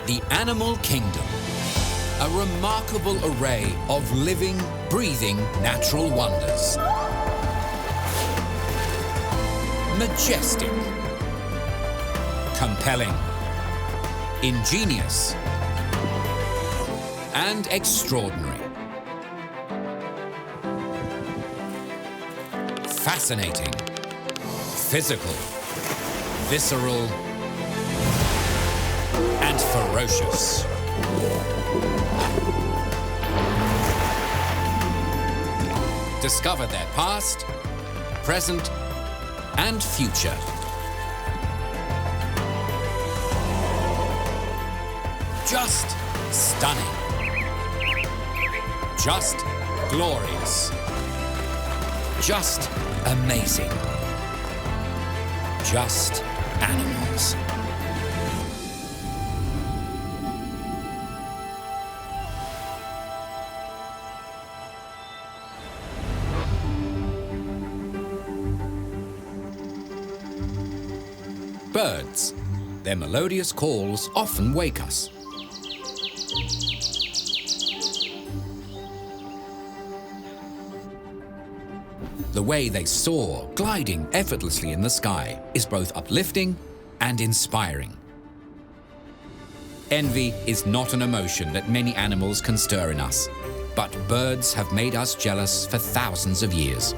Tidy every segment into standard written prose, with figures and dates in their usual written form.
The animal kingdom. A remarkable array of living, breathing natural wonders. Majestic. Compelling. Ingenious. And extraordinary. Fascinating. Physical. Visceral. And ferocious. Discover their past, present, and future. Just stunning. Just glorious. Just amazing. Just animals. Birds. Their melodious calls often wake us. The way they soar, gliding effortlessly in the sky, is both uplifting and inspiring. Envy is not an emotion that many animals can stir in us, but birds have made us jealous for thousands of years.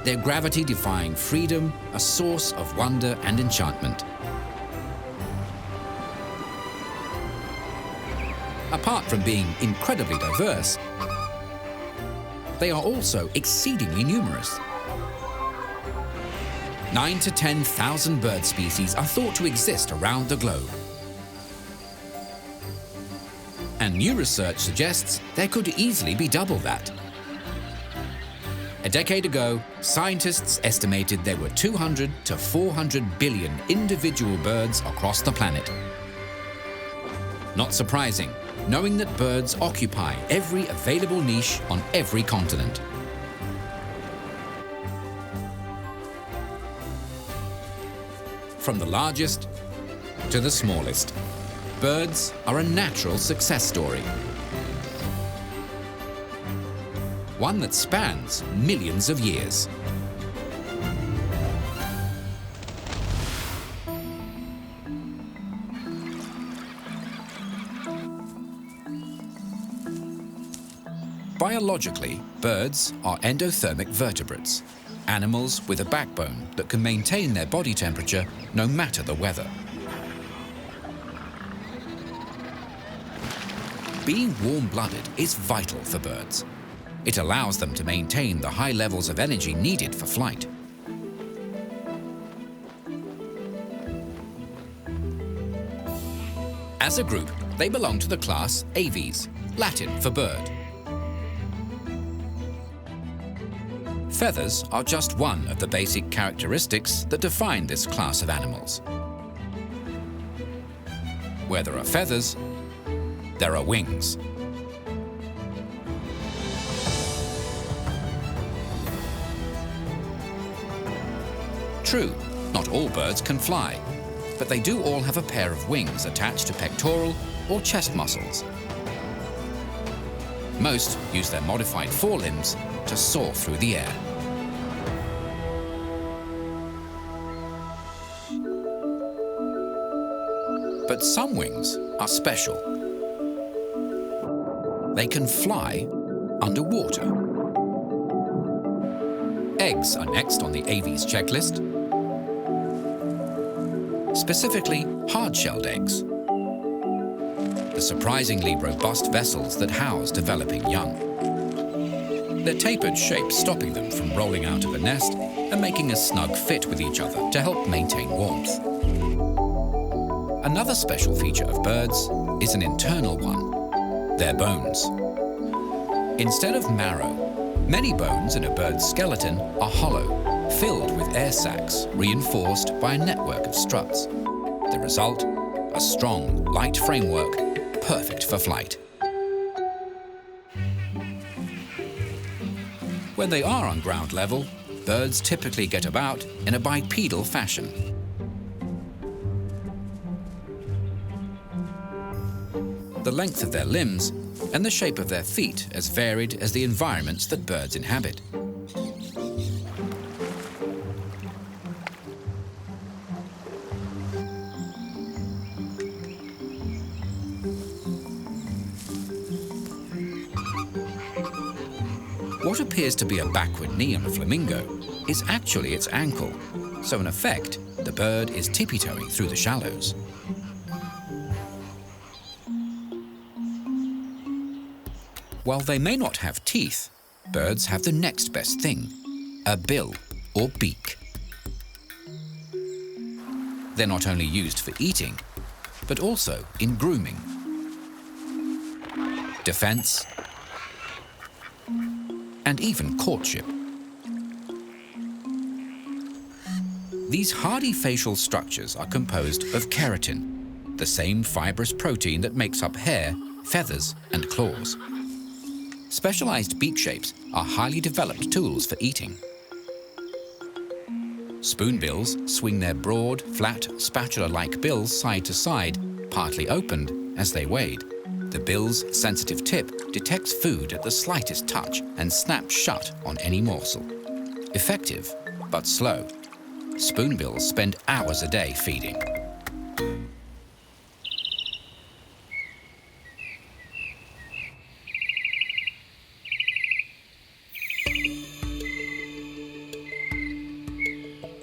Their gravity-defying freedom, a source of wonder and enchantment. Apart from being incredibly diverse, they are also exceedingly numerous. 9,000 to 10,000 bird species are thought to exist around the globe. And new research suggests there could easily be double that. A decade ago, scientists estimated there were 200 to 400 billion individual birds across the planet. Not surprising, knowing that birds occupy every available niche on every continent. From the largest to the smallest, birds are a natural success story. One that spans millions of years. Biologically, birds are endothermic vertebrates, animals with a backbone that can maintain their body temperature no matter the weather. Being warm-blooded is vital for birds. It allows them to maintain the high levels of energy needed for flight. As a group, they belong to the class Aves, Latin for bird. Feathers are just one of the basic characteristics that define this class of animals. Where there are feathers, there are wings. True, not all birds can fly, but they do all have a pair of wings attached to pectoral or chest muscles. Most use their modified forelimbs to soar through the air. But some wings are special. They can fly underwater. Eggs are next on the Aves checklist. Specifically, hard-shelled eggs. The surprisingly robust vessels that house developing young. Their tapered shape stopping them from rolling out of a nest and making a snug fit with each other to help maintain warmth. Another special feature of birds is an internal one, their bones. Instead of marrow, many bones in a bird's skeleton are hollow, filled with air sacs reinforced by a network of struts. The result, a strong, light framework, perfect for flight. When they are on ground level, birds typically get about in a bipedal fashion. the length of their limbs, and the shape of their feet as varied as the environments that birds inhabit. What appears to be a backward knee on a flamingo is actually its ankle, so in effect, the bird is tippy-toeing through the shallows. While they may not have teeth, birds have the next best thing, a bill or beak. They're not only used for eating, but also in grooming, defense, and even courtship. These hardy facial structures are composed of keratin, the same fibrous protein that makes up hair, feathers, and claws. Specialized beak shapes are highly developed tools for eating. Spoonbills swing their broad, flat, spatula-like bills side to side, partly opened, as they wade. The bill's sensitive tip detects food at the slightest touch and snaps shut on any morsel. Effective, but slow. Spoonbills spend hours a day feeding.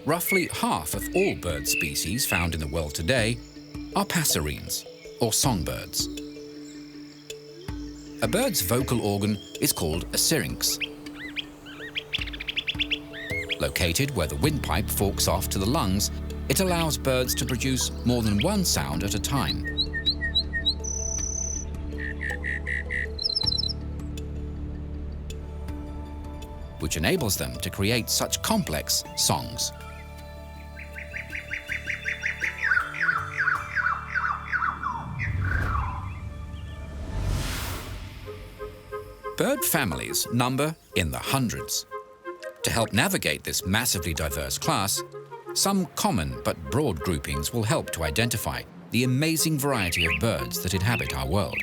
Roughly half of all bird species found in the world today are passerines, or songbirds. A bird's vocal organ is called a syrinx. Located where the windpipe forks off to the lungs, it allows birds to produce more than one sound at a time. Which enables them to create such complex songs. Bird families number in the hundreds. To help navigate this massively diverse class, some common but broad groupings will help to identify the amazing variety of birds that inhabit our world.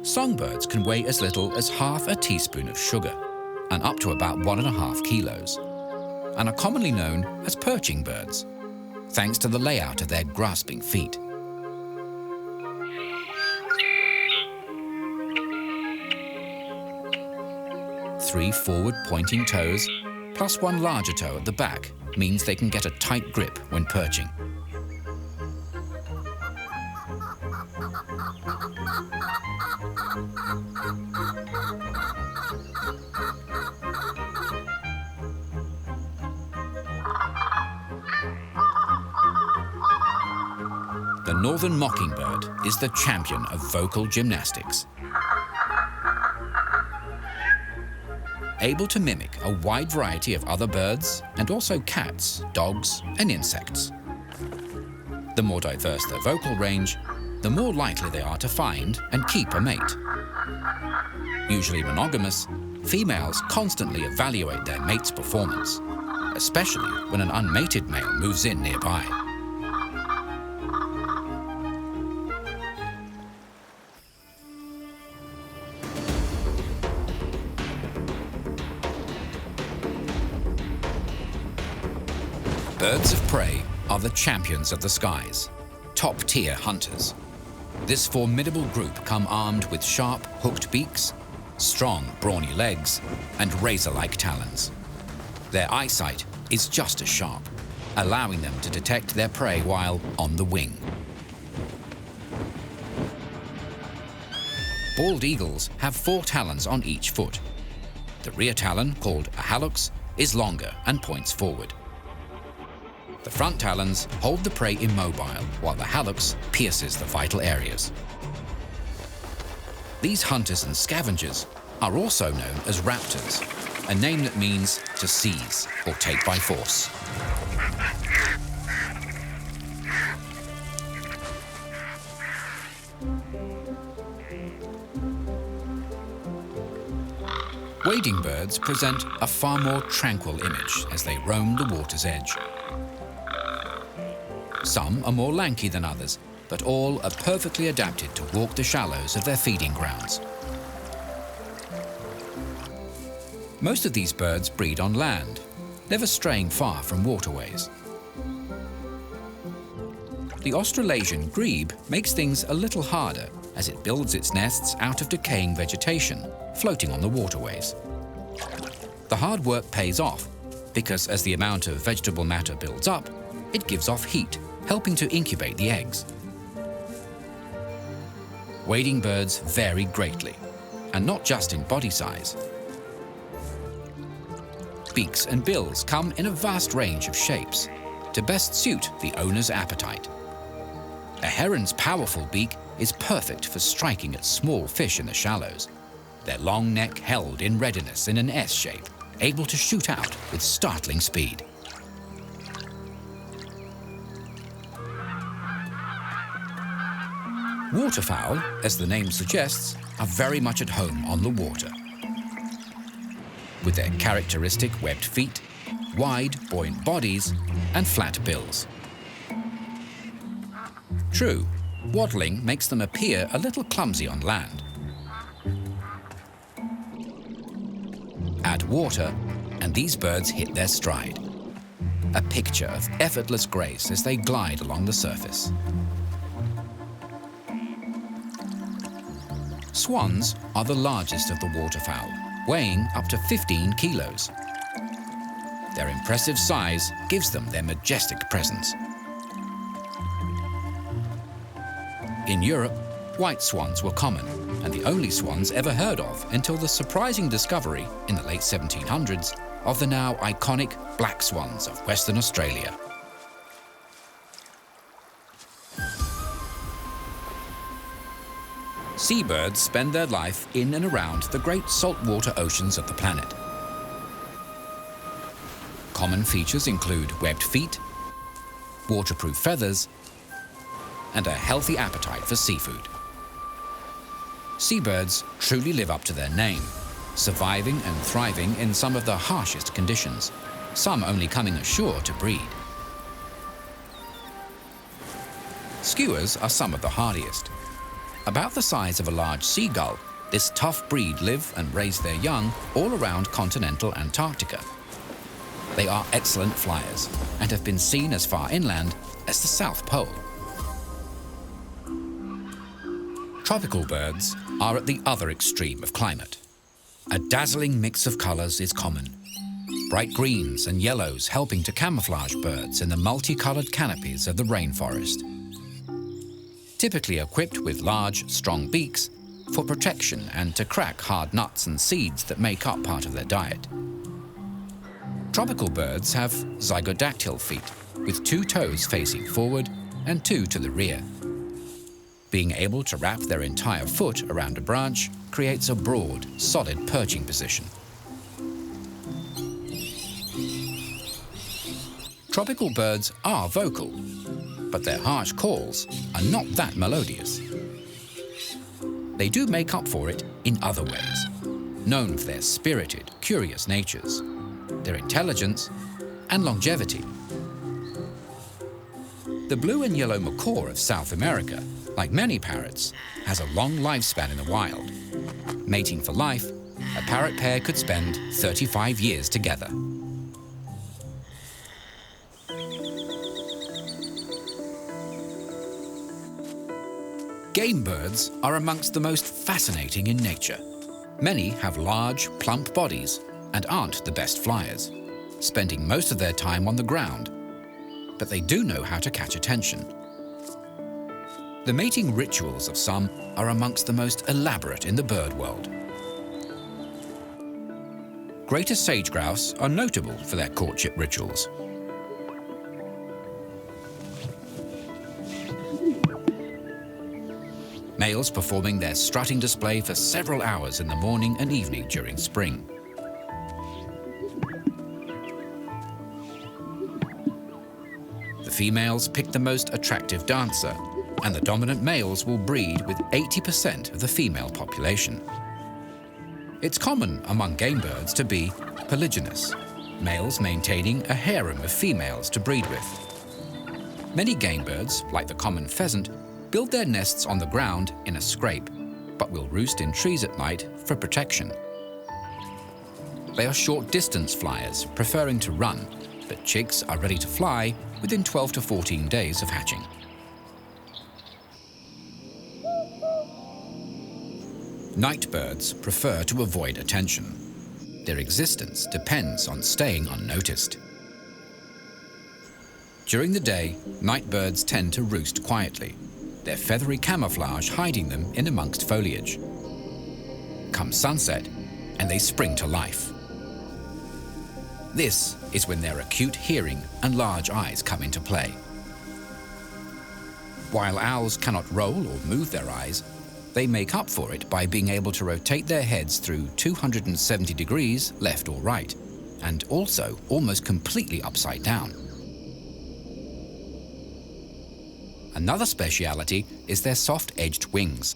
Songbirds can weigh as little as half a teaspoon of sugar and up to about 1.5 kilos, and are commonly known as perching birds, thanks to the layout of their grasping feet. Three forward-pointing toes, plus one larger toe at the back, means they can get a tight grip when perching. The northern mockingbird is the champion of vocal gymnastics. Able to mimic a wide variety of other birds and also cats, dogs, and insects. The more diverse their vocal range, the more likely they are to find and keep a mate. Usually monogamous, females constantly evaluate their mate's performance, especially when an unmated male moves in nearby. Birds of prey are the champions of the skies, top-tier hunters. This formidable group come armed with sharp, hooked beaks, strong, brawny legs, and razor-like talons. Their eyesight is just as sharp, allowing them to detect their prey while on the wing. Bald eagles have 4 talons on each foot. The rear talon, called a hallux, is longer and points forward. The front talons hold the prey immobile, while the hallux pierces the vital areas. These hunters and scavengers are also known as raptors, a name that means to seize or take by force. Wading birds present a far more tranquil image as they roam the water's edge. Some are more lanky than others, but all are perfectly adapted to walk the shallows of their feeding grounds. Most of these birds breed on land, never straying far from waterways. The Australasian grebe makes things a little harder as it builds its nests out of decaying vegetation, floating on the waterways. The hard work pays off because as the amount of vegetable matter builds up, it gives off heat, helping to incubate the eggs. Wading birds vary greatly, and not just in body size. Beaks and bills come in a vast range of shapes to best suit the owner's appetite. A heron's powerful beak is perfect for striking at small fish in the shallows, their long neck held in readiness in an S shape, able to shoot out with startling speed. Waterfowl, as the name suggests, are very much at home on the water. With their characteristic webbed feet, wide, buoyant bodies, and flat bills. True, waddling makes them appear a little clumsy on land. Add water, and these birds hit their stride. A picture of effortless grace as they glide along the surface. Swans are the largest of the waterfowl, weighing up to 15 kilos. Their impressive size gives them their majestic presence. In Europe, white swans were common, and the only swans ever heard of until the surprising discovery in the late 1700s of the now iconic black swans of Western Australia. Seabirds spend their life in and around the great saltwater oceans of the planet. Common features include webbed feet, waterproof feathers, and a healthy appetite for seafood. Seabirds truly live up to their name, surviving and thriving in some of the harshest conditions, some only coming ashore to breed. Skuas are some of the hardiest. About the size of a large seagull, this tough breed live and raise their young all around continental Antarctica. They are excellent flyers and have been seen as far inland as the South Pole. Tropical birds are at the other extreme of climate. A dazzling mix of colours is common. Bright greens and yellows helping to camouflage birds in the multicoloured canopies of the rainforest. Typically equipped with large, strong beaks for protection and to crack hard nuts and seeds that make up part of their diet. Tropical birds have zygodactyl feet with 2 toes facing forward and 2 to the rear. Being able to wrap their entire foot around a branch creates a broad, solid perching position. Tropical birds are vocal, but their harsh calls are not that melodious. They do make up for it in other ways, known for their spirited, curious natures, their intelligence, and longevity. The blue and yellow macaw of South America, like many parrots, has a long lifespan in the wild. Mating for life, a parrot pair could spend 35 years together. Game birds are amongst the most fascinating in nature. Many have large, plump bodies and aren't the best flyers, spending most of their time on the ground. But they do know how to catch attention. The mating rituals of some are amongst the most elaborate in the bird world. Greater sage grouse are notable for their courtship rituals. Males performing their strutting display for several hours in the morning and evening during spring. The females pick the most attractive dancer, and the dominant males will breed with 80% of the female population. It's common among game birds to be polygynous, males maintaining a harem of females to breed with. Many game birds, like the common pheasant, build their nests on the ground in a scrape, but will roost in trees at night for protection. They are short-distance flyers, preferring to run, but chicks are ready to fly within 12 to 14 days of hatching. Night birds prefer to avoid attention. Their existence depends on staying unnoticed. During the day, night birds tend to roost quietly, their feathery camouflage hiding them in amongst foliage. Come sunset, and they spring to life. This is when their acute hearing and large eyes come into play. While owls cannot roll or move their eyes, they make up for it by being able to rotate their heads through 270 degrees left or right, and also almost completely upside down. Another speciality is their soft-edged wings.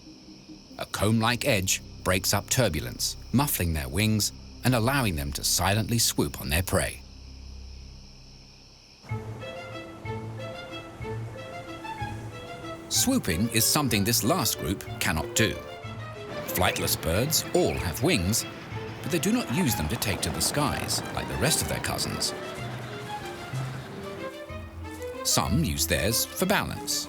A comb-like edge breaks up turbulence, muffling their wings and allowing them to silently swoop on their prey. Swooping is something this last group cannot do. Flightless birds all have wings, but they do not use them to take to the skies like the rest of their cousins. Some use theirs for balance,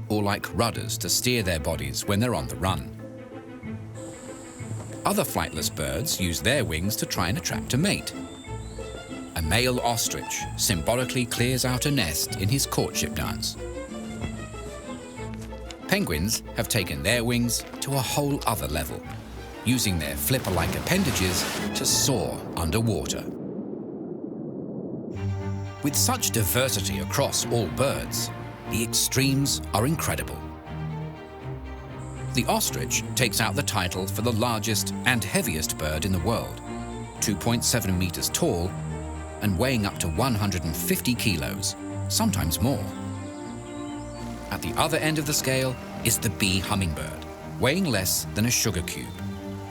or like rudders to steer their bodies when they're on the run. Other flightless birds use their wings to try and attract a mate. A male ostrich symbolically clears out a nest in his courtship dance. Penguins have taken their wings to a whole other level, using their flipper-like appendages to soar underwater. With such diversity across all birds, the extremes are incredible. The ostrich takes out the title for the largest and heaviest bird in the world, 2.7 meters tall and weighing up to 150 kilos, sometimes more. At the other end of the scale is the bee hummingbird, weighing less than a sugar cube.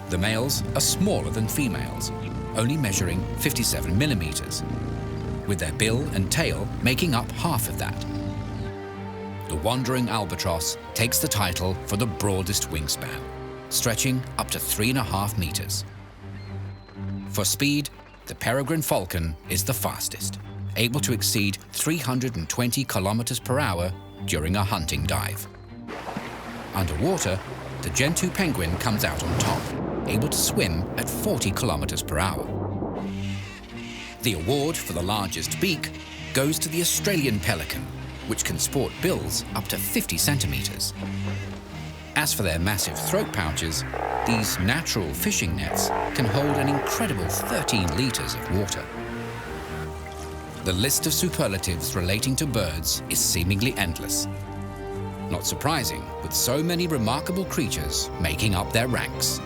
The males are smaller than females, only measuring 57 millimeters, with their bill and tail making up half of that. The wandering albatross takes the title for the broadest wingspan, stretching up to 3.5 meters. For speed, the peregrine falcon is the fastest, able to exceed 320 kilometers per hour during a hunting dive. Underwater, the gentoo penguin comes out on top, able to swim at 40 kilometers per hour. The award for the largest beak goes to the Australian pelican, which can sport bills up to 50 centimeters. As for their massive throat pouches, these natural fishing nets can hold an incredible 13 liters of water. The list of superlatives relating to birds is seemingly endless. Not surprising, with so many remarkable creatures making up their ranks.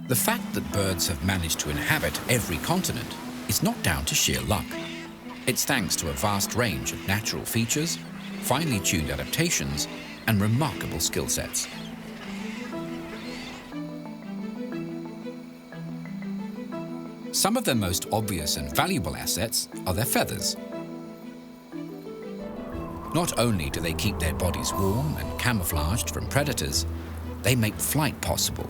The fact that birds have managed to inhabit every continent is not down to sheer luck. It's thanks to a vast range of natural features, finely tuned adaptations, and remarkable skill sets. Some of their most obvious and valuable assets are their feathers. Not only do they keep their bodies warm and camouflaged from predators, they make flight possible.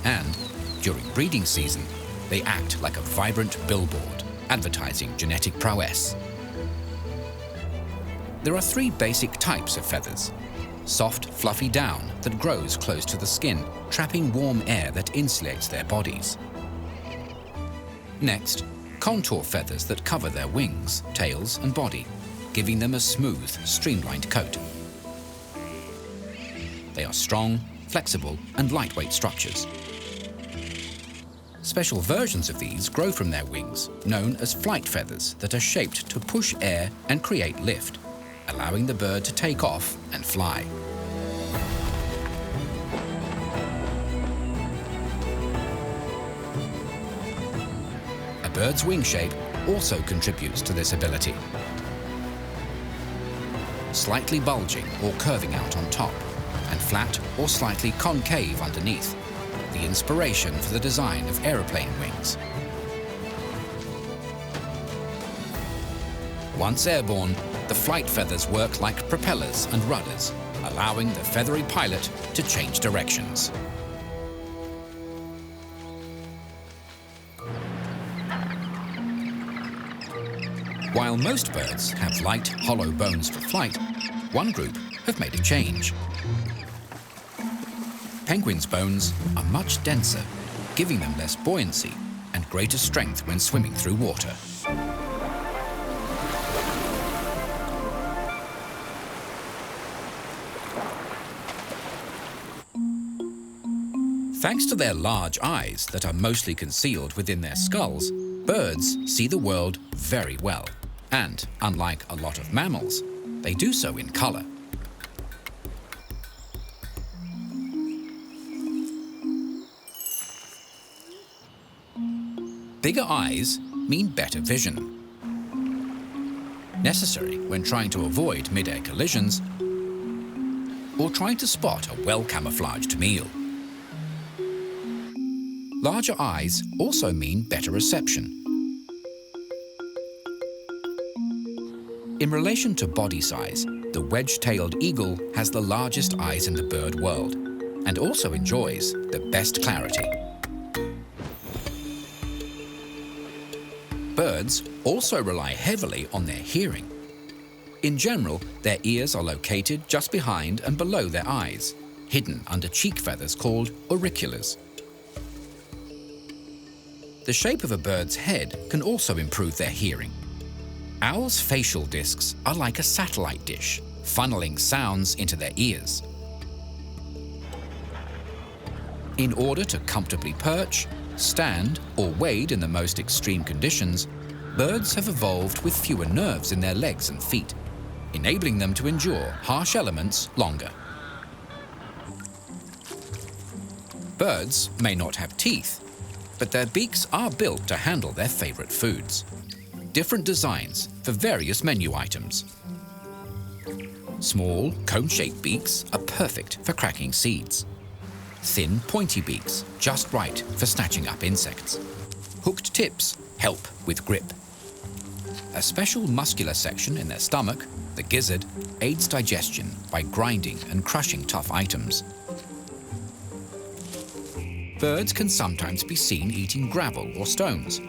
And during breeding season, they act like a vibrant billboard, advertising genetic prowess. There are 3 basic types of feathers. Soft, fluffy down that grows close to the skin, trapping warm air that insulates their bodies. Next, contour feathers that cover their wings, tails, and body, giving them a smooth, streamlined coat. They are strong, flexible, and lightweight structures. Special versions of these grow from their wings, known as flight feathers, that are shaped to push air and create lift, allowing the bird to take off and fly. A bird's wing shape also contributes to this ability. Slightly bulging or curving out on top, and flat or slightly concave underneath, the inspiration for the design of aeroplane wings. Once airborne, the flight feathers work like propellers and rudders, allowing the feathery pilot to change directions. While most birds have light, hollow bones for flight, one group have made a change. Penguins' bones are much denser, giving them less buoyancy and greater strength when swimming through water. Thanks to their large eyes that are mostly concealed within their skulls, birds see the world very well. And, unlike a lot of mammals, they do so in colour. Bigger eyes mean better vision. Necessary when trying to avoid mid-air collisions or trying to spot a well-camouflaged meal. Larger eyes also mean better reception. In relation to body size, the wedge-tailed eagle has the largest eyes in the bird world and also enjoys the best clarity. Birds also rely heavily on their hearing. In general, their ears are located just behind and below their eyes, hidden under cheek feathers called auriculars. The shape of a bird's head can also improve their hearing. Owls' facial discs are like a satellite dish, funneling sounds into their ears. In order to comfortably perch, stand, or wade in the most extreme conditions, birds have evolved with fewer nerves in their legs and feet, enabling them to endure harsh elements longer. Birds may not have teeth, but their beaks are built to handle their favorite foods. Different designs for various menu items. Small, cone-shaped beaks are perfect for cracking seeds. Thin, pointy beaks, just right for snatching up insects. Hooked tips help with grip. A special muscular section in their stomach, the gizzard, aids digestion by grinding and crushing tough items. Birds can sometimes be seen eating gravel or stones.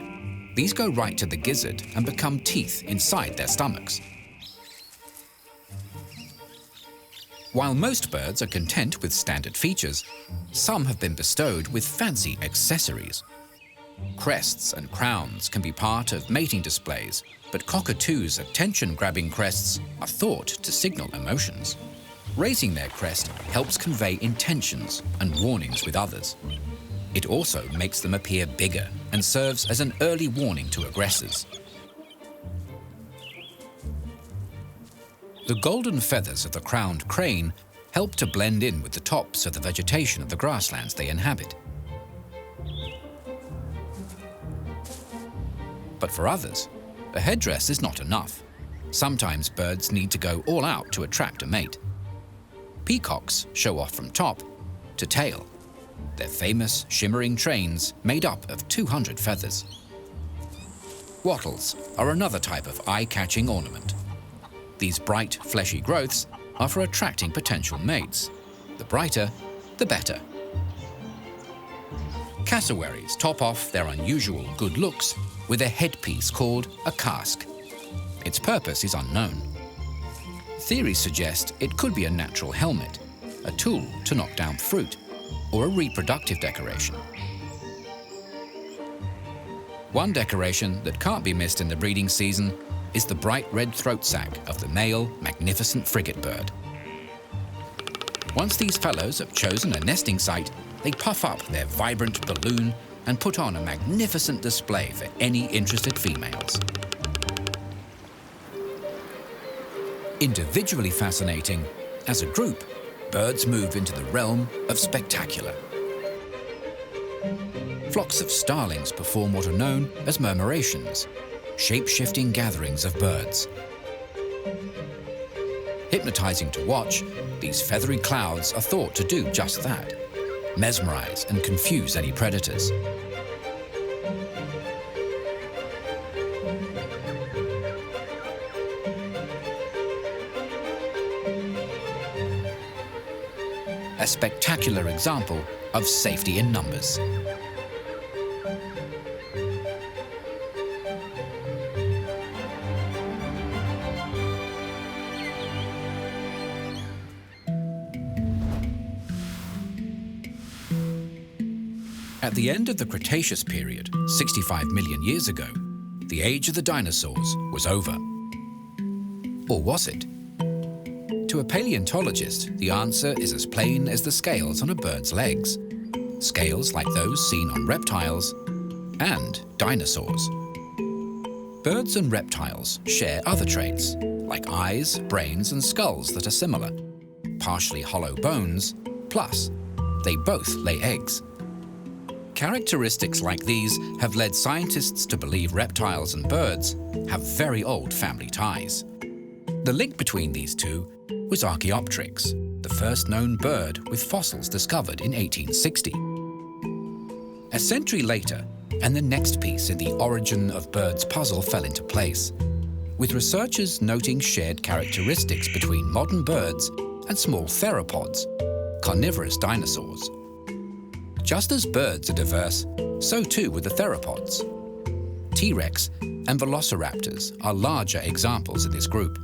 These go right to the gizzard and become teeth inside their stomachs. While most birds are content with standard features, some have been bestowed with fancy accessories. Crests and crowns can be part of mating displays, but cockatoos' attention-grabbing crests are thought to signal emotions. Raising their crest helps convey intentions and warnings with others. It also makes them appear bigger and serves as an early warning to aggressors. The golden feathers of the crowned crane help to blend in with the tops of the vegetation of the grasslands they inhabit. But for others, a headdress is not enough. Sometimes birds need to go all out to attract a mate. Peacocks show off from top to tail, their famous shimmering trains made up of 200 feathers. Wattles are another type of eye-catching ornament. These bright, fleshy growths are for attracting potential mates. The brighter, the better. Cassowaries top off their unusual good looks with a headpiece called a casque. Its purpose is unknown. Theories suggest it could be a natural helmet, a tool to knock down fruit, or a reproductive decoration. One decoration that can't be missed in the breeding season is the bright red throat sac of the male magnificent frigate bird. Once these fellows have chosen a nesting site, they puff up their vibrant balloon and put on a magnificent display for any interested females. Individually fascinating, as a group, birds move into the realm of spectacular. Flocks of starlings perform what are known as murmurations, shape-shifting gatherings of birds. Hypnotizing to watch, these feathery clouds are thought to do just that: mesmerize and confuse any predators. A spectacular example of safety in numbers. At the end of the Cretaceous period, 65 million years ago, the age of the dinosaurs was over. Or was it? To a paleontologist, the answer is as plain as the scales on a bird's legs. Scales like those seen on reptiles and dinosaurs. Birds and reptiles share other traits, like eyes, brains, and skulls that are similar. Partially hollow bones, plus they both lay eggs. Characteristics like these have led scientists to believe reptiles and birds have very old family ties. The link between these two was Archaeopteryx, the first known bird with fossils discovered in 1860. A century later, and the next piece in the origin of birds puzzle fell into place, with researchers noting shared characteristics between modern birds and small theropods, carnivorous dinosaurs. Just as birds are diverse, so too were the theropods. T-Rex and velociraptors are larger examples in this group.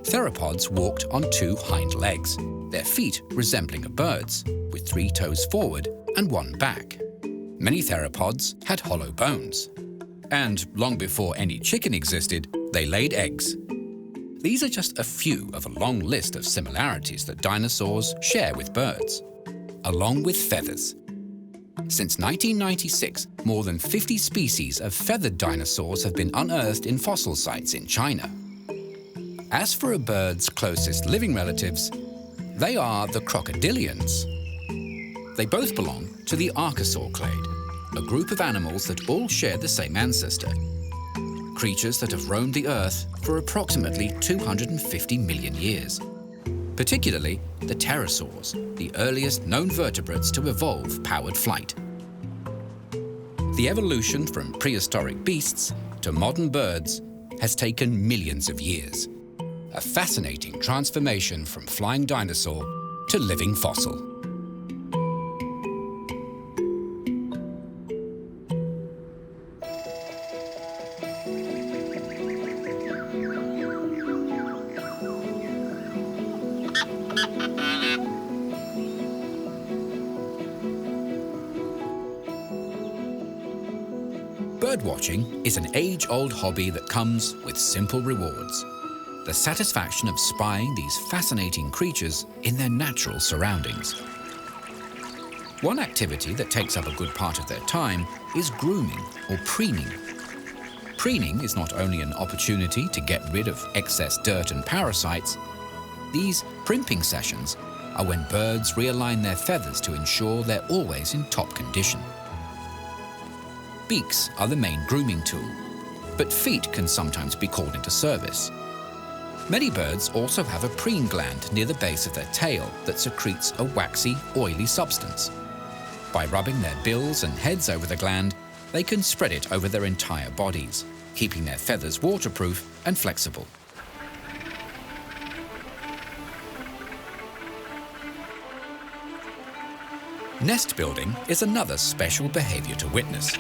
Theropods walked on two hind legs, their feet resembling a bird's, with 3 toes forward and 1 back. Many theropods had hollow bones. And long before any chicken existed, they laid eggs. These are just a few of a long list of similarities that dinosaurs share with birds, along with feathers. Since 1996, more than 50 species of feathered dinosaurs have been unearthed in fossil sites in China. As for a bird's closest living relatives, they are the crocodilians. They both belong to the Archosaurclade, a group of animals that all share the same ancestor. Creatures that have roamed the Earth for approximately 250 million years. Particularly the pterosaurs, the earliest known vertebrates to evolve powered flight. The evolution from prehistoric beasts to modern birds has taken millions of years. A fascinating transformation from flying dinosaur to living fossil. Birdwatching is an age-old hobby that comes with simple rewards. The satisfaction of spying these fascinating creatures in their natural surroundings. One activity that takes up a good part of their time is grooming or preening. Preening is not only an opportunity to get rid of excess dirt and parasites. These primping sessions are when birds realign their feathers to ensure they're always in top condition. Beaks are the main grooming tool, but feet can sometimes be called into service. Many birds also have a preen gland near the base of their tail that secretes a waxy, oily substance. By rubbing their bills and heads over the gland, they can spread it over their entire bodies, keeping their feathers waterproof and flexible. Nest building is another special behavior to witness.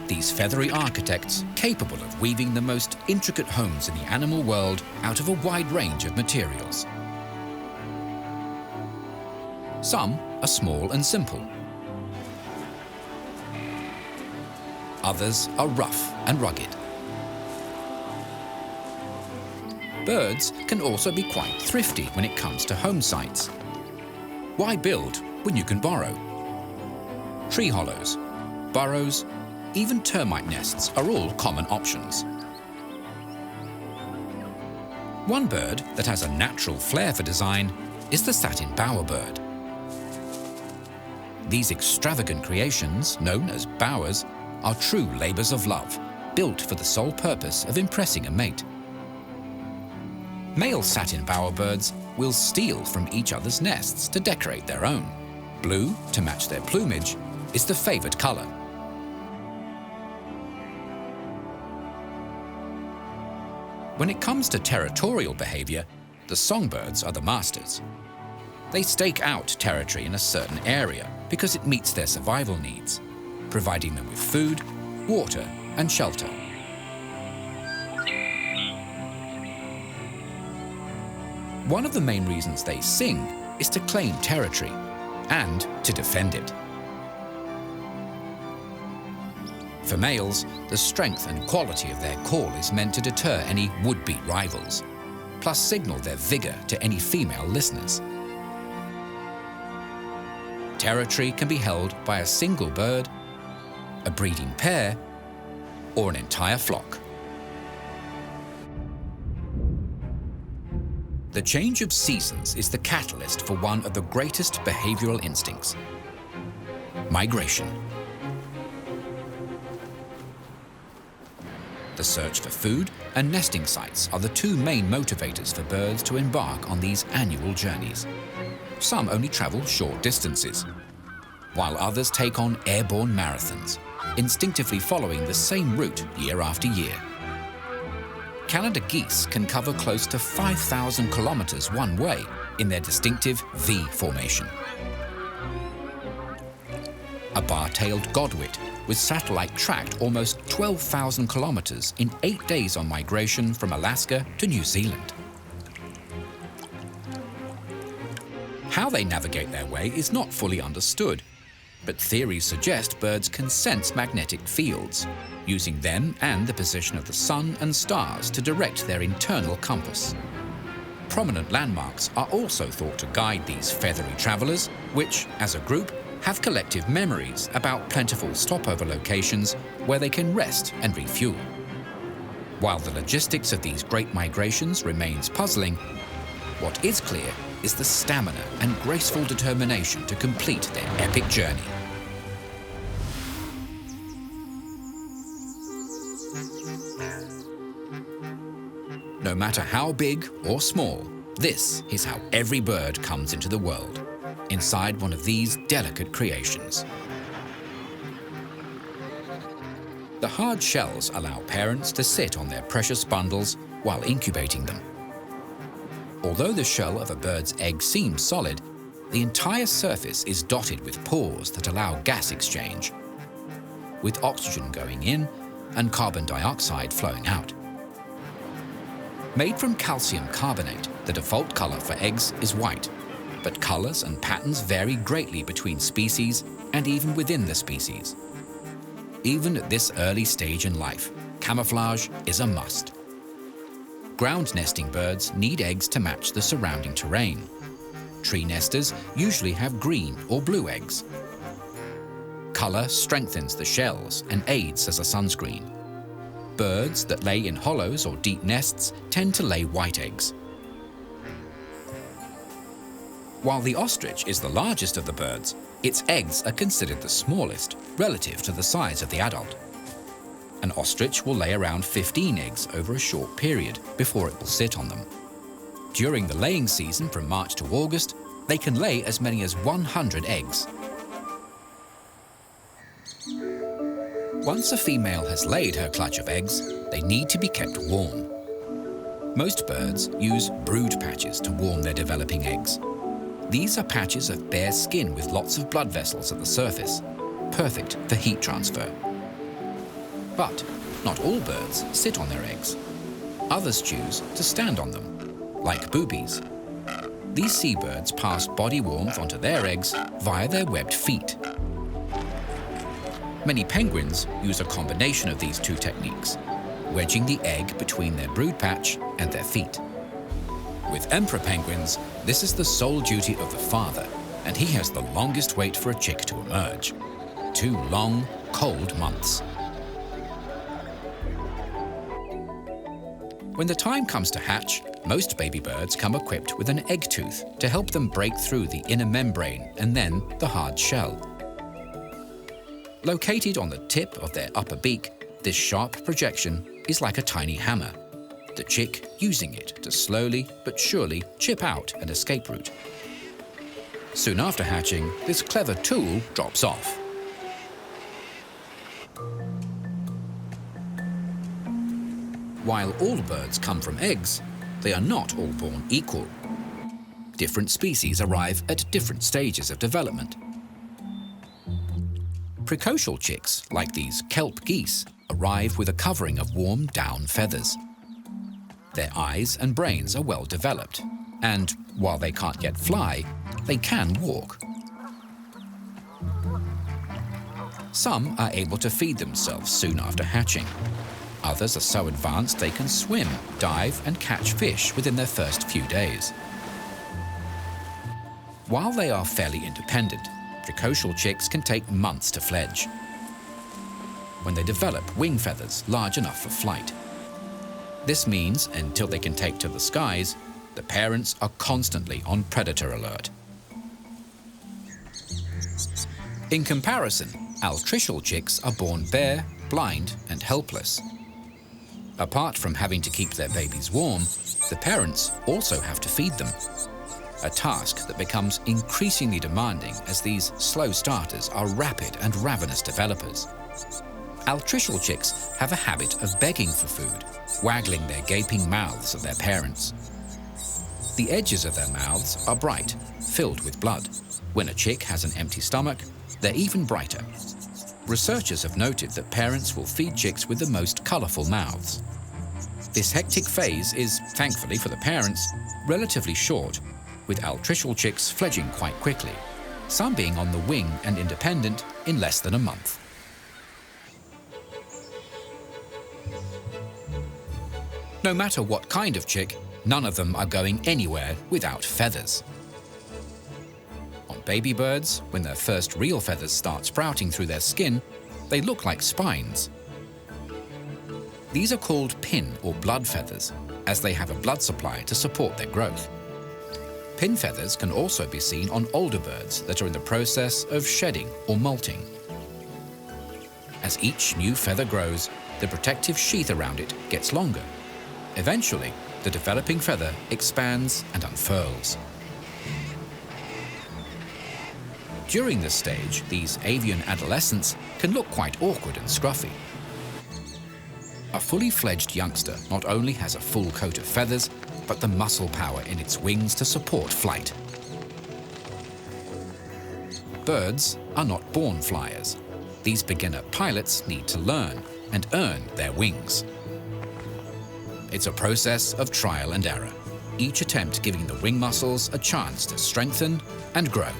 These feathery architects, capable of weaving the most intricate homes in the animal world out of a wide range of materials. Some are small and simple. Others are rough and rugged. Birds can also be quite thrifty when it comes to home sites. Why build when you can borrow? Tree hollows, burrows, even termite nests are all common options. One bird that has a natural flair for design is the satin bowerbird. These extravagant creations, known as bowers, are true labours of love, built for the sole purpose of impressing a mate. Male satin bowerbirds will steal from each other's nests to decorate their own. Blue, to match their plumage, is the favoured colour. When it comes to territorial behaviour, the songbirds are the masters. They stake out territory in a certain area because it meets their survival needs, providing them with food, water, and shelter. One of the main reasons they sing is to claim territory and to defend it. For males, the strength and quality of their call is meant to deter any would-be rivals, plus signal their vigour to any female listeners. Territory can be held by a single bird, a breeding pair, or an entire flock. The change of seasons is the catalyst for one of the greatest behavioural instincts: migration. The search for food and nesting sites are the two main motivators for birds to embark on these annual journeys. Some only travel short distances, while others take on airborne marathons, instinctively following the same route year after year. Canada geese can cover close to 5,000 kilometres one way in their distinctive V formation. A bar-tailed godwit with satellite tracked almost 12,000 kilometres in 8 days on migration from Alaska to New Zealand. How they navigate their way is not fully understood, but theories suggest birds can sense magnetic fields, using them and the position of the sun and stars to direct their internal compass. Prominent landmarks are also thought to guide these feathery travellers, which, as a group, have collective memories about plentiful stopover locations where they can rest and refuel. While the logistics of these great migrations remains puzzling, what is clear is the stamina and graceful determination to complete their epic journey. No matter how big or small, this is how every bird comes into the world, inside one of these delicate creations. The hard shells allow parents to sit on their precious bundles while incubating them. Although the shell of a bird's egg seems solid, the entire surface is dotted with pores that allow gas exchange, with oxygen going in and carbon dioxide flowing out. Made from calcium carbonate, the default colour for eggs is white, but colours and patterns vary greatly between species and even within the species. Even at this early stage in life, camouflage is a must. Ground nesting birds need eggs to match the surrounding terrain. Tree nesters usually have green or blue eggs. Colour strengthens the shells and aids as a sunscreen. Birds that lay in hollows or deep nests tend to lay white eggs. While the ostrich is the largest of the birds, its eggs are considered the smallest relative to the size of the adult. An ostrich will lay around 15 eggs over a short period before it will sit on them. During the laying season from March to August, they can lay as many as 100 eggs. Once a female has laid her clutch of eggs, they need to be kept warm. Most birds use brood patches to warm their developing eggs. These are patches of bare skin with lots of blood vessels at the surface, perfect for heat transfer. But not all birds sit on their eggs. Others choose to stand on them, like boobies. These seabirds pass body warmth onto their eggs via their webbed feet. Many penguins use a combination of these two techniques, wedging the egg between their brood patch and their feet. With emperor penguins, this is the sole duty of the father, and he has the longest wait for a chick to emerge. 2 long, cold months. When the time comes to hatch, most baby birds come equipped with an egg tooth to help them break through the inner membrane and then the hard shell. Located on the tip of their upper beak, this sharp projection is like a tiny hammer, the chick using it to slowly but surely chip out an escape route. Soon after hatching, this clever tool drops off. While all birds come from eggs, they are not all born equal. Different species arrive at different stages of development. Precocial chicks, like these kelp geese, arrive with a covering of warm down feathers. Their eyes and brains are well developed, and while they can't yet fly, they can walk. Some are able to feed themselves soon after hatching. Others are so advanced they can swim, dive, and catch fish within their first few days. While they are fairly independent, precocial chicks can take months to fledge, when they develop wing feathers large enough for flight. This means, until they can take to the skies, the parents are constantly on predator alert. In comparison, altricial chicks are born bare, blind, and helpless. Apart from having to keep their babies warm, the parents also have to feed them, a task that becomes increasingly demanding as these slow starters are rapid and ravenous developers. Altricial chicks have a habit of begging for food, waggling their gaping mouths at their parents. The edges of their mouths are bright, filled with blood. When a chick has an empty stomach, they're even brighter. Researchers have noted that parents will feed chicks with the most colourful mouths. This hectic phase is, thankfully for the parents, relatively short, with altricial chicks fledging quite quickly, some being on the wing and independent in less than a month. No matter what kind of chick, none of them are going anywhere without feathers. On baby birds, when their first real feathers start sprouting through their skin, they look like spines. These are called pin or blood feathers, as they have a blood supply to support their growth. Pin feathers can also be seen on older birds that are in the process of shedding or molting. As each new feather grows, the protective sheath around it gets longer. Eventually, the developing feather expands and unfurls. During this stage, these avian adolescents can look quite awkward and scruffy. A fully fledged youngster not only has a full coat of feathers, but the muscle power in its wings to support flight. Birds are not born flyers. These beginner pilots need to learn and earn their wings. It's a process of trial and error, each attempt giving the wing muscles a chance to strengthen and grow.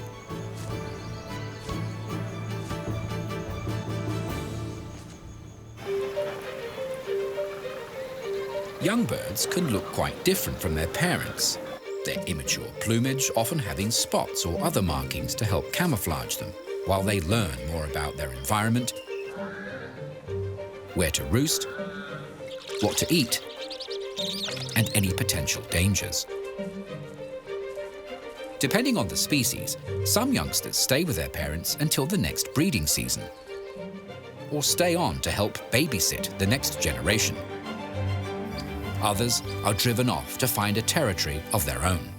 Young birds can look quite different from their parents, their immature plumage often having spots or other markings to help camouflage them, while they learn more about their environment, where to roost, what to eat, and any potential dangers. Depending on the species, some youngsters stay with their parents until the next breeding season, or stay on to help babysit the next generation. Others are driven off to find a territory of their own.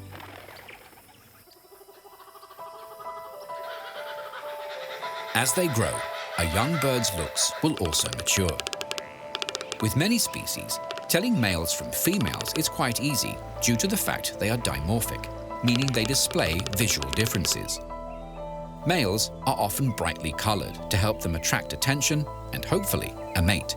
As they grow, a young bird's looks will also mature. With many species, telling males from females is quite easy due to the fact they are dimorphic, meaning they display visual differences. Males are often brightly coloured to help them attract attention and hopefully a mate.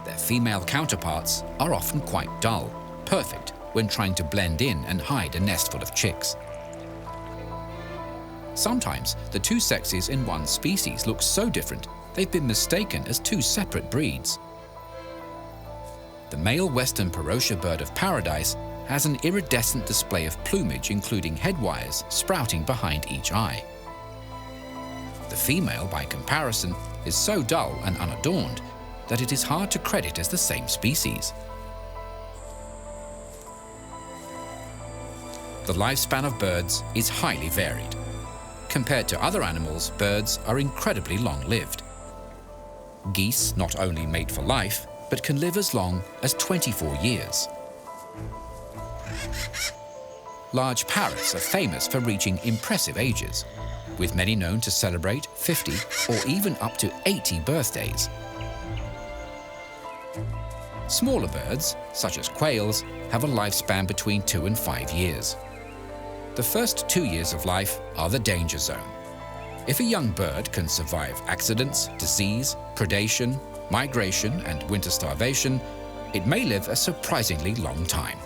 Their female counterparts are often quite dull, perfect when trying to blend in and hide a nest full of chicks. Sometimes the two sexes in one species look so different they've been mistaken as two separate breeds. The male western Parotia bird of paradise has an iridescent display of plumage including headwires sprouting behind each eye. The female, by comparison, is so dull and unadorned that it is hard to credit as the same species. The lifespan of birds is highly varied. Compared to other animals, birds are incredibly long-lived. Geese not only mate for life, but can live as long as 24 years. Large parrots are famous for reaching impressive ages, with many known to celebrate 50 or even up to 80 birthdays. Smaller birds, such as quails, have a lifespan between 2 and 5 years. The first 2 years of life are the danger zone. If a young bird can survive accidents, disease, predation, migration, and winter starvation, it may live a surprisingly long time.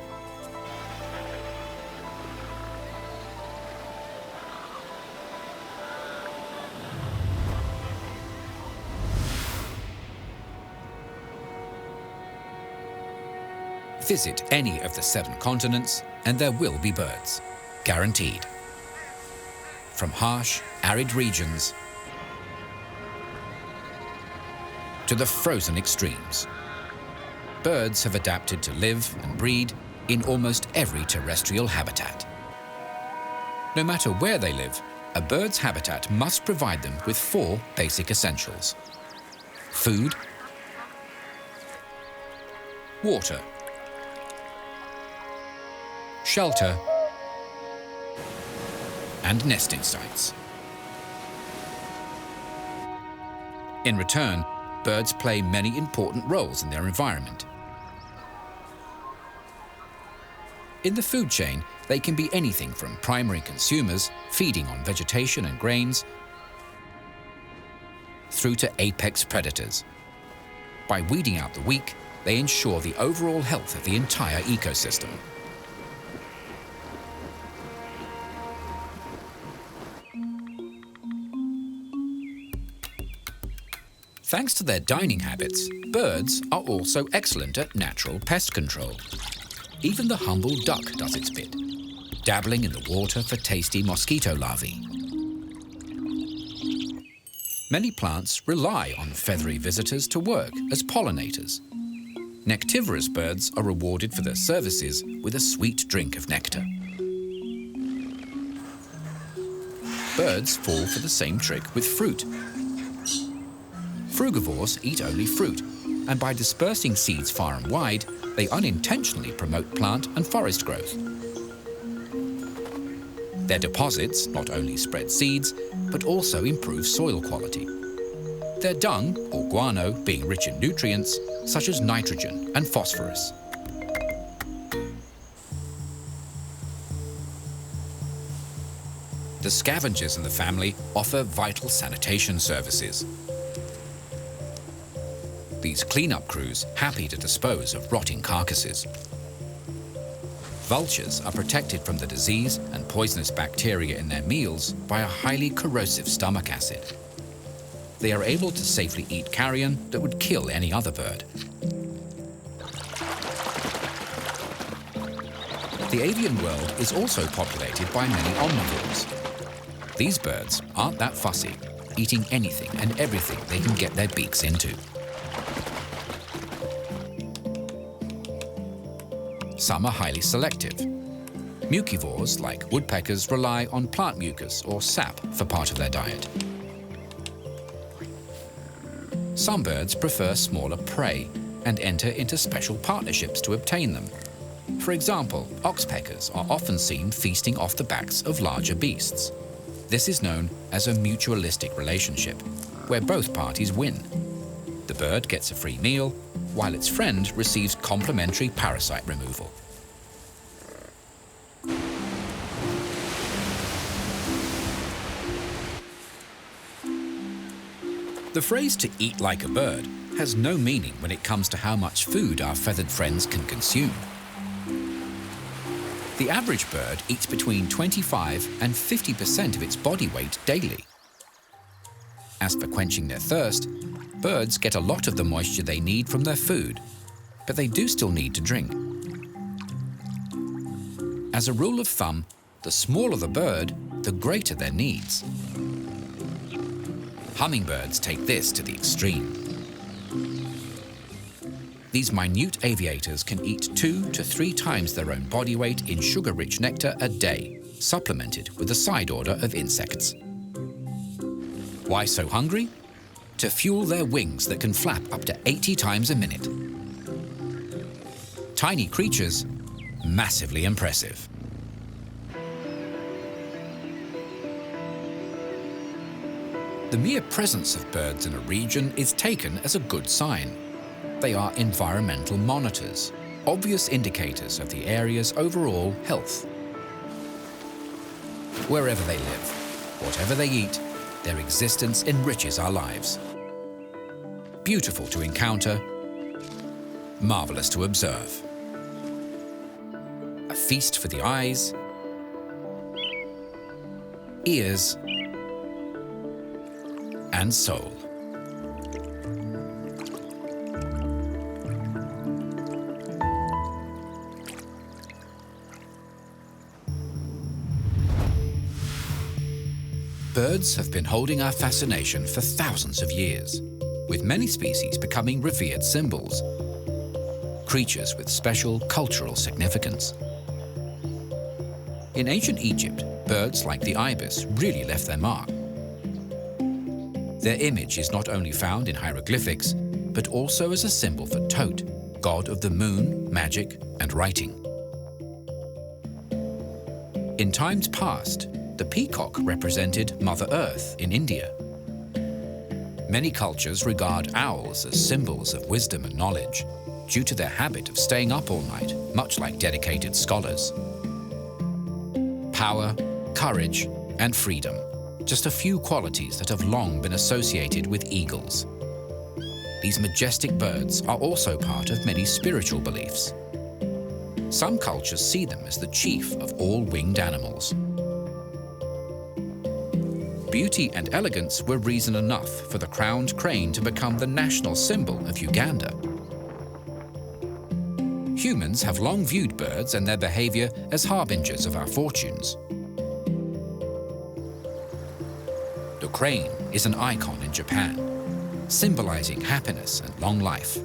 Visit any of the 7 continents and there will be birds, guaranteed. From harsh, arid regions to the frozen extremes, birds have adapted to live and breed in almost every terrestrial habitat. No matter where they live, a bird's habitat must provide them with 4 basic essentials: food, water, shelter, and nesting sites. In return, birds play many important roles in their environment. In the food chain, they can be anything from primary consumers, feeding on vegetation and grains, through to apex predators. By weeding out the weak, they ensure the overall health of the entire ecosystem. Thanks to their dining habits, birds are also excellent at natural pest control. Even the humble duck does its bit, dabbling in the water for tasty mosquito larvae. Many plants rely on feathery visitors to work as pollinators. Nectivorous birds are rewarded for their services with a sweet drink of nectar. Birds fall for the same trick with fruit. Frugivores eat only fruit, and by dispersing seeds far and wide, they unintentionally promote plant and forest growth. Their deposits not only spread seeds, but also improve soil quality. Their dung, or guano, being rich in nutrients such as nitrogen and phosphorus. The scavengers in the family offer vital sanitation services. These cleanup crews happy to dispose of rotting carcasses. Vultures are protected from the disease and poisonous bacteria in their meals by a highly corrosive stomach acid. They are able to safely eat carrion that would kill any other bird. The avian world is also populated by many omnivores. These birds aren't that fussy, eating anything and everything they can get their beaks into. Some are highly selective. Mucivores, like woodpeckers, rely on plant mucus or sap for part of their diet. Some birds prefer smaller prey and enter into special partnerships to obtain them. For example, oxpeckers are often seen feasting off the backs of larger beasts. This is known as a mutualistic relationship, where both parties win. The bird gets a free meal, while its friend receives complimentary parasite removal. The phrase "to eat like a bird" has no meaning when it comes to how much food our feathered friends can consume. The average bird eats between 25 and 50% of its body weight daily. As for quenching their thirst, birds get a lot of the moisture they need from their food, but they do still need to drink. As a rule of thumb, the smaller the bird, the greater their needs. Hummingbirds take this to the extreme. These minute aviators can eat 2 to 3 times their own body weight in sugar-rich nectar a day, supplemented with a side order of insects. Why so hungry? to fuel their wings that can flap up to 80 times a minute. Tiny creatures, massively impressive. The mere presence of birds in a region is taken as a good sign. They are environmental monitors, obvious indicators of the area's overall health. Wherever they live, whatever they eat, their existence enriches our lives. Beautiful to encounter, marvelous to observe. A feast for the eyes, ears, and soul. Birds have been holding our fascination for thousands of years, with many species becoming revered symbols, creatures with special cultural significance. In ancient Egypt, birds like the ibis really left their mark. Their image is not only found in hieroglyphics, but also as a symbol for Tot, god of the moon, magic, and writing. In times past, the peacock represented Mother Earth in India. Many cultures regard owls as symbols of wisdom and knowledge, due to their habit of staying up all night, much like dedicated scholars. Power, courage, and freedom, just a few qualities that have long been associated with eagles. These majestic birds are also part of many spiritual beliefs. Some cultures see them as the chief of all winged animals. Beauty and elegance were reason enough for the crowned crane to become the national symbol of Uganda. Humans have long viewed birds and their behavior as harbingers of our fortunes. The crane is an icon in Japan, symbolizing happiness and long life.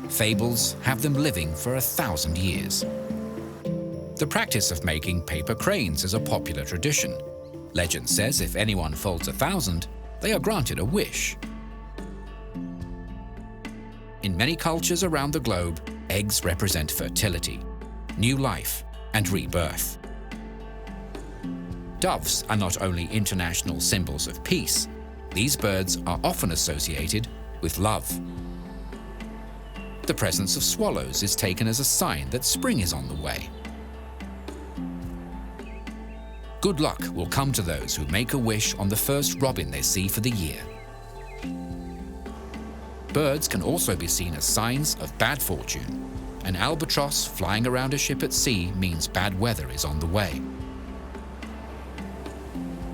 Fables have them living for 1,000 years. The practice of making paper cranes is a popular tradition. Legend says if anyone folds 1,000, they are granted a wish. In many cultures around the globe, eggs represent fertility, new life, and rebirth. Doves are not only international symbols of peace, these birds are often associated with love. The presence of swallows is taken as a sign that spring is on the way. Good luck will come to those who make a wish on the first robin they see for the year. Birds can also be seen as signs of bad fortune. An albatross flying around a ship at sea means bad weather is on the way.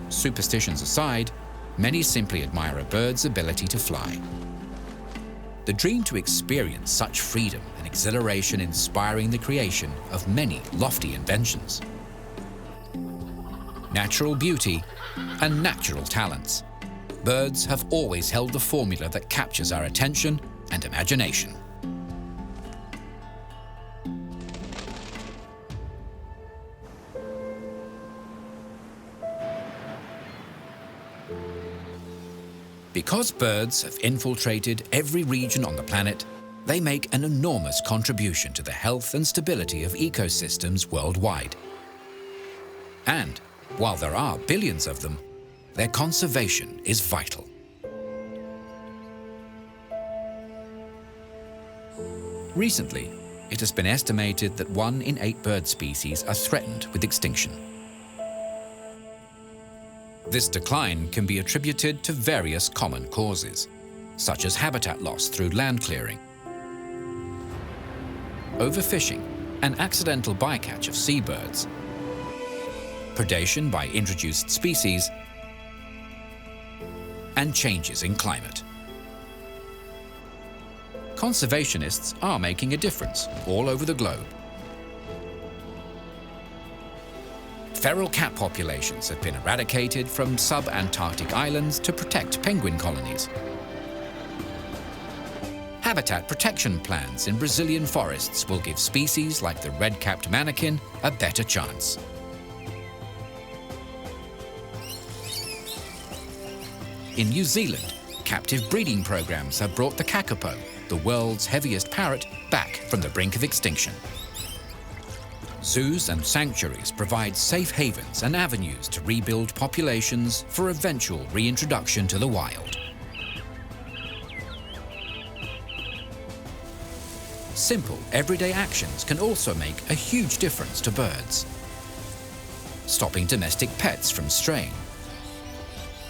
Superstitions aside, many simply admire a bird's ability to fly. The dream to experience such freedom and exhilaration inspiring the creation of many lofty inventions. Natural beauty and natural talents. Birds have always held the formula that captures our attention and imagination. Because birds have infiltrated every region on the planet, they make an enormous contribution to the health and stability of ecosystems worldwide. And while there are billions of them, their conservation is vital. Recently, it has been estimated that 1 in 8 bird species are threatened with extinction. This decline can be attributed to various common causes, such as habitat loss through land clearing, overfishing and accidental bycatch of seabirds, predation by introduced species, and changes in climate. Conservationists are making a difference all over the globe. Feral cat populations have been eradicated from sub-Antarctic islands to protect penguin colonies. Habitat protection plans in Brazilian forests will give species like the red-capped manakin a better chance. In New Zealand, Captive breeding programs have brought the kakapo, the world's heaviest parrot, back from the brink of extinction. Zoos and sanctuaries provide safe havens and avenues to rebuild populations for eventual reintroduction to the wild. Simple, everyday actions can also make a huge difference to birds. Stopping domestic pets from straying,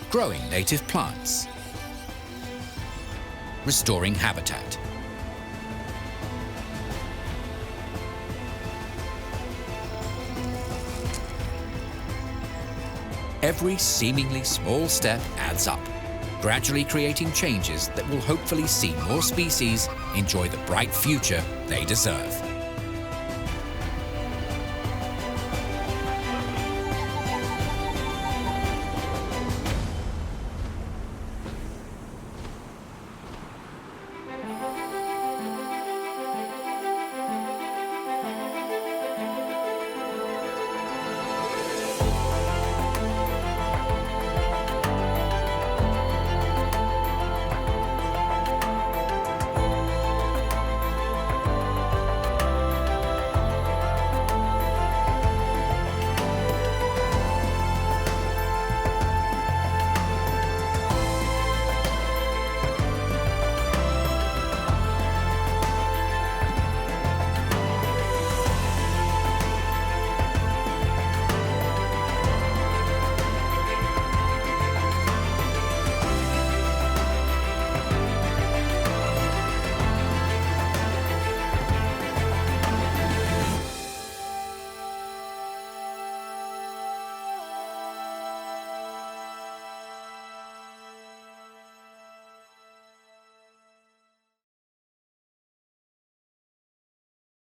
growing native plants, restoring habitat. Every seemingly small step adds up, gradually creating changes that will hopefully see more species enjoy the bright future they deserve.